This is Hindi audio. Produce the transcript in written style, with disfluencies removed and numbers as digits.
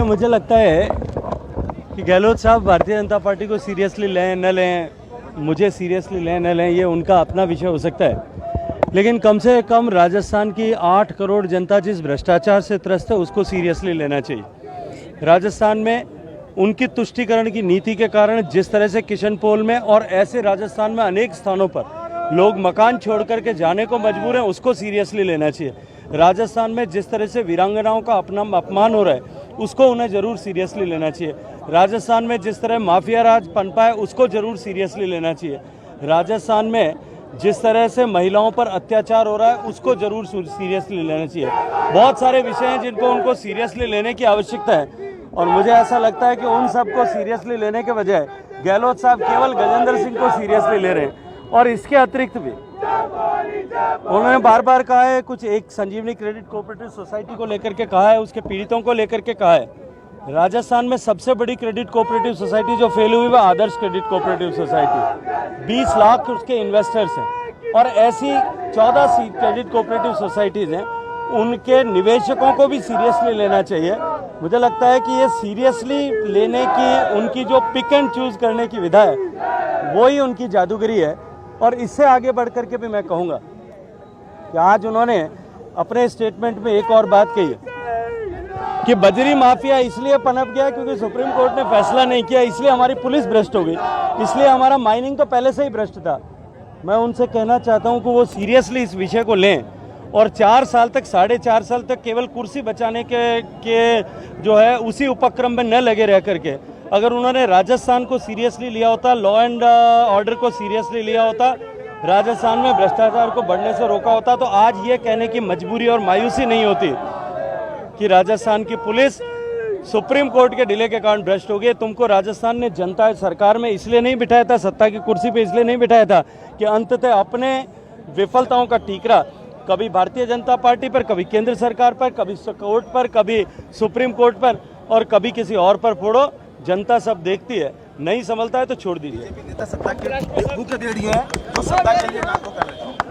मुझे लगता है कि गहलोत साहब भारतीय जनता पार्टी को सीरियसली लें न लें, मुझे सीरियसली लें न लें, ये उनका अपना विषय हो सकता है। लेकिन कम से कम राजस्थान की 8 करोड़ जनता जिस भ्रष्टाचार से त्रस्त है उसको सीरियसली लेना चाहिए। राजस्थान में उनकी तुष्टीकरण की नीति के कारण जिस तरह से किशनपोल में और ऐसे राजस्थान में अनेक स्थानों पर लोग मकान छोड़ करके जाने को मजबूर हैं, उसको सीरियसली लेना चाहिए। राजस्थान में जिस तरह से वीरांगनाओं का अपमान हो रहा है उसको उन्हें ज़रूर सीरियसली लेना चाहिए। राजस्थान में जिस तरह माफिया राज पनपा है उसको ज़रूर सीरियसली लेना चाहिए। राजस्थान में जिस तरह से महिलाओं पर अत्याचार हो रहा है उसको ज़रूर सीरियसली लेना चाहिए। बहुत सारे विषय हैं जिनको उनको सीरियसली लेने की आवश्यकता है और मुझे ऐसा लगता है कि उन सबको सीरियसली लेने के बजाय गहलोत साहब केवल गजेंद्र सिंह को सीरियसली ले रहे हैं। और इसके अतिरिक्त भी उन्होंने बार बार कहा है, कुछ एक संजीवनी क्रेडिट कोऑपरेटिव सोसाइटी को लेकर के कहा है, उसके पीड़ितों को लेकर के कहा है। राजस्थान में सबसे बड़ी क्रेडिट कोऑपरेटिव सोसाइटी जो फेल हुई वो आदर्श क्रेडिट कोऑपरेटिव सोसाइटी, 20 लाख उसके इन्वेस्टर्स हैं और ऐसी 14 क्रेडिट कोऑपरेटिव सोसाइटीज़ हैं, उनके निवेशकों को भी सीरियसली लेना चाहिए। मुझे लगता है कि ये सीरियसली लेने की उनकी जो पिक एंड चूज़ करने की विधा है वो ही उनकी जादूगरी है। और इससे आगे बढ़ करके भी मैं कहूँगा कि आज उन्होंने अपने स्टेटमेंट में एक और बात कही है कि बजरी माफिया इसलिए पनप गया क्योंकि सुप्रीम कोर्ट ने फैसला नहीं किया, इसलिए हमारी पुलिस भ्रष्ट हो गई, इसलिए हमारा माइनिंग तो पहले से ही भ्रष्ट था। मैं उनसे कहना चाहता हूं कि वो सीरियसली इस विषय को लें और 4 साल तक 4.5 साल तक केवल कुर्सी बचाने के जो है उसी उपक्रम में न लगे रह करके अगर उन्होंने राजस्थान को सीरियसली लिया होता, लॉ एंड ऑर्डर को सीरियसली लिया होता, राजस्थान में भ्रष्टाचार को बढ़ने से रोका होता, तो आज ये कहने की मजबूरी और मायूसी नहीं होती कि राजस्थान की पुलिस सुप्रीम कोर्ट के डिले के कारण भ्रष्ट हो गई। तुमको राजस्थान ने जनता सरकार में इसलिए नहीं बिठाया था, सत्ता की कुर्सी पे इसलिए नहीं बिठाया था कि अंततः अपने विफलताओं का ठीकरा कभी भारतीय जनता पार्टी पर, कभी केंद्र सरकार पर, कभी कोर्ट पर, कभी सुप्रीम कोर्ट पर और कभी किसी और पर फोड़ो। जनता सब देखती है, नहीं संभलता है तो छोड़ दीजिए। नेता सत्ता के भूख दे रही है तो सत्ता के लिए काम कर रहे हैं।